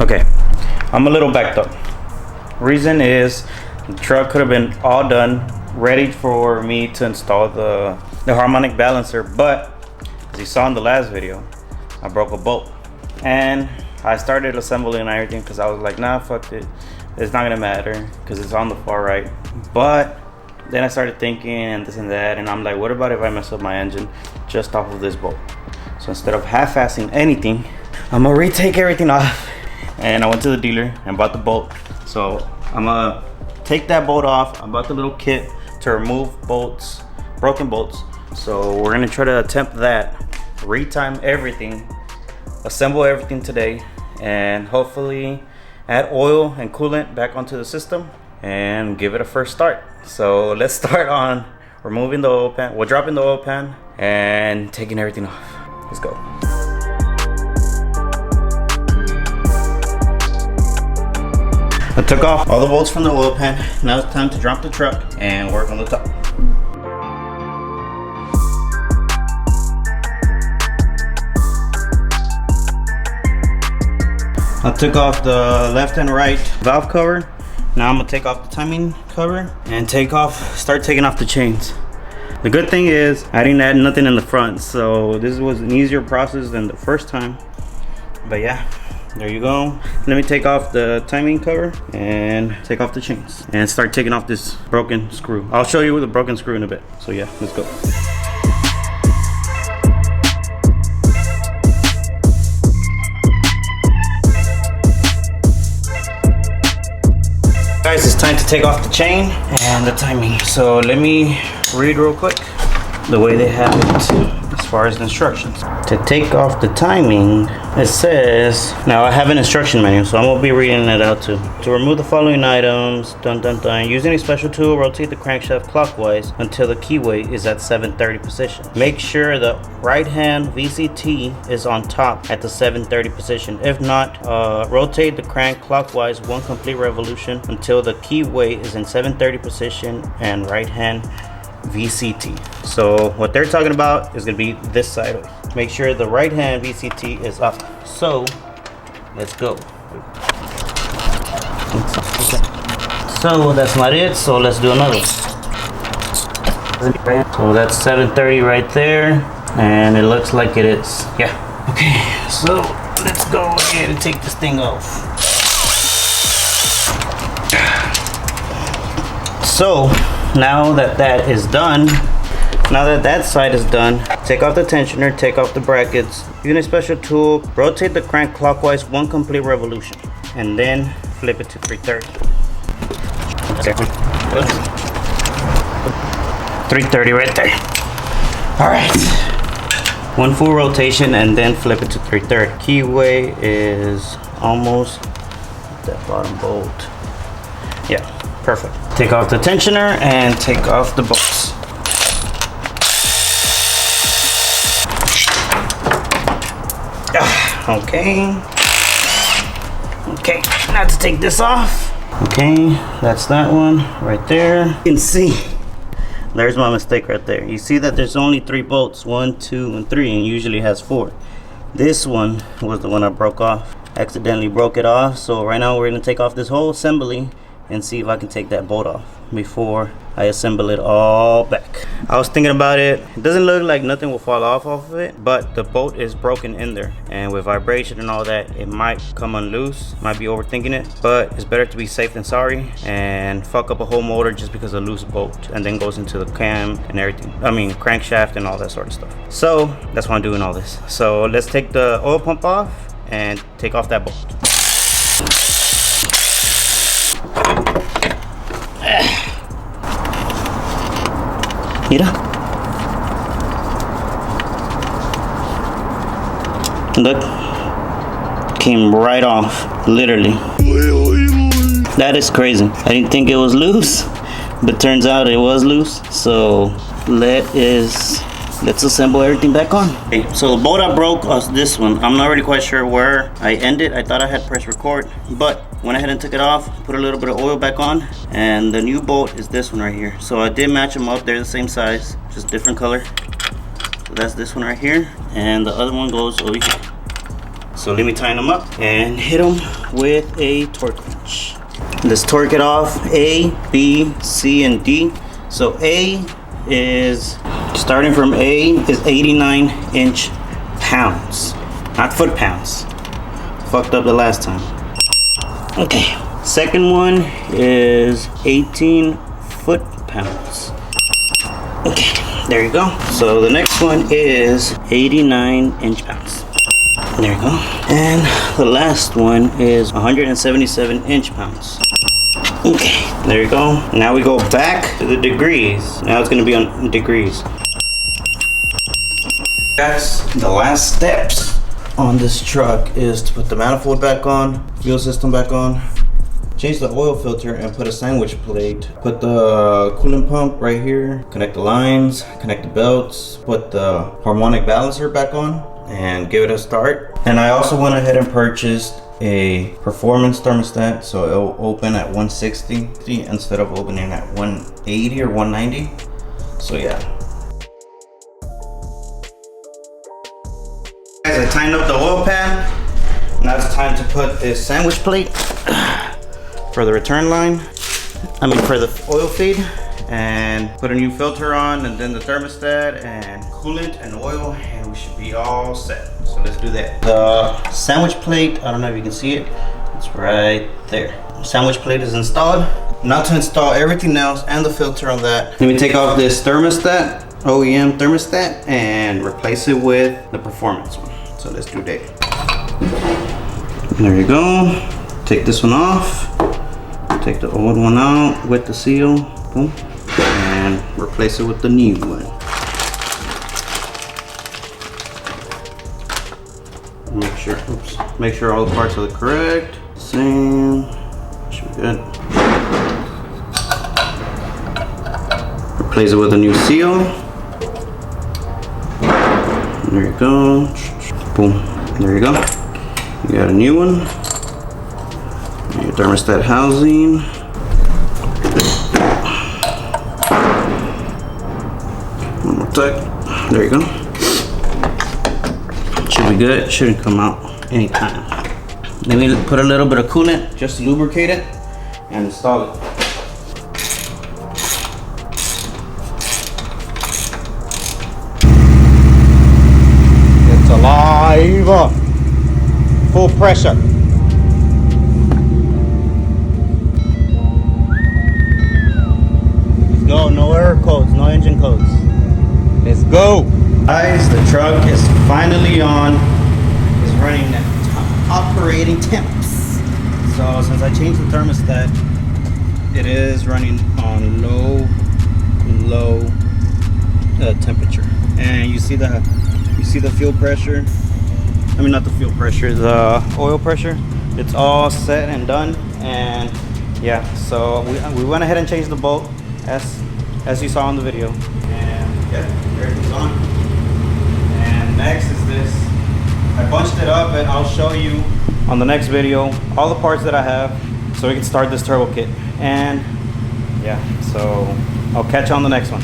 Okay, I'm a little backed up. Reason is the truck could have been all done, ready for me to install the harmonic balancer, but as you saw in the last video, I broke a bolt. And I started assembling and everything because I was like, nah, fuck it. It's not gonna matter because it's on the far right. But then I started thinking and this and that, and I'm like, what about if I mess up my engine just off of this bolt? So instead of half-assing anything, I'm gonna retake everything off. And I went to the dealer and bought the bolt. So I'm gonna take that bolt off. I bought the little kit to remove bolts, broken bolts. So we're gonna try to attempt that, retime everything, assemble everything today, and hopefully add oil and coolant back onto the system and give it a first start. So let's start on removing the oil pan. We're dropping the oil pan and taking everything off. Let's go. I took off all the bolts from the oil pan. Now it's time to drop the truck and work on the top. I took off the left and right valve cover. Now I'm gonna take off the timing cover and start taking off the chains. The good thing is I didn't add nothing in the front, so this was an easier process than the first time. But yeah, there you go. Let me take off the timing cover and take off the chains and start taking off this broken screw. I'll show you with the broken screw in a bit. So yeah, let's go. Guys, it's time to take off the chain and the timing. So let me read real quick the way they have it as far as the instructions. To take off the timing, it says, now I have an instruction manual, so I'm gonna be reading it out too. To remove the following items, dun dun dun, using a special tool, rotate the crankshaft clockwise until the keyway is at 730 position. Make sure the right hand VCT is on top at the 730 position. If not, rotate the crank clockwise one complete revolution until the keyway is in 730 position and right hand VCT. So what they're talking about is going to be this side. Make sure the right hand VCT is up. So let's go. So that's not it, so let's do another one. So that's 730 right there, and it looks like it is. Yeah. Okay, so let's go ahead and take this thing off. So now that that is done, now that that side is done, take off the tensioner, take off the brackets, using a special tool, rotate the crank clockwise one complete revolution, and then flip it to 330. 330 right there. All right, one full rotation and then flip it to 330. Keyway is almost that bottom bolt. Yeah, perfect. Take off the tensioner and take off the bolts. Okay. Okay, now to take this off. Okay, that's that one right there. You can see, there's my mistake right there. You see that there's only 3 bolts, 1, 2, and 3, and usually has 4. This one was the one I broke off. Accidentally broke it off, so right now we're gonna take off this whole assembly and see if I can take that bolt off before I assemble it all back. I was thinking about it. It doesn't look like nothing will fall off of it, but the bolt is broken in there, and with vibration and all that, it might come unloose. Might be overthinking it, but it's better to be safe than sorry and fuck up a whole motor just because of a loose bolt, and then goes into the cam and everything. I mean crankshaft and all that sort of stuff. So that's why I'm doing all this. So let's take the oil pump off and take off that bolt. Mira. Look. Came right off. Literally. That is crazy. I didn't think it was loose, but turns out it was loose. So let's assemble everything back on. Okay, so the bolt I broke was this one. I'm not really quite sure where I ended. I thought I had pressed record, but went ahead and took it off, put a little bit of oil back on, and the new bolt is this one right here. So I did match them up. They're the same size, just different color. So that's this one right here, and the other one goes over here. So let me tighten them up and hit them with a torque wrench. Let's torque it off. A, B, C, and D. So A is, starting from A, is 89 inch-pounds, not foot-pounds. Fucked up the last time. Okay, second one is 18 foot-pounds. Okay, there you go. So the next one is 89 inch-pounds. There you go. And the last one is 177 inch-pounds. Okay, there you go. Now we go back to the degrees. Now it's gonna be on degrees. Guys, the last steps on this truck is to put the manifold back on, fuel system back on, change the oil filter and put a sandwich plate, put the coolant pump right here, connect the lines, connect the belts, put the harmonic balancer back on, and give it a start. And I also went ahead and purchased a performance thermostat, so it'll open at 160 instead of opening at 180 or 190. So yeah. Guys, I tightened up the oil pan. Now it's time to put this sandwich plate for the return line. I mean for the oil feed, and put a new filter on, and then the thermostat and coolant and oil, and we should be all set. So let's do that. The sandwich plate, I don't know if you can see it, it's right there. Sandwich plate is installed. Now to install everything else and the filter on that, let me take off this thermostat, OEM thermostat, and replace it with the performance one. So let's do that. There you go. Take this one off. Take the old one out with the seal. Boom. And replace it with the new one. Make sure all the parts are correct. Same. Should be good. Replace it with a new seal. There you go. Boom. There you go. You got a new one. Your thermostat housing. One more tight. There you go. Should be good. Shouldn't come out anytime. Let me put a little bit of coolant just to lubricate it and install it. It's alive. Full pressure. Let's go. No error codes, no engine codes. Let's go. Guys, the truck is finally on. It's running at operating temps. So since I changed the thermostat, it is running on low temperature. And you see the fuel pressure. I mean, not the fuel pressure, the oil pressure. It's all set and done. And yeah, so we went ahead and changed the bolt as you saw in the video. And yeah, everything's on. And next is this. I bunched it up, and I'll show you on the next video all the parts that I have so we can start this turbo kit. And yeah, so I'll catch you on the next one.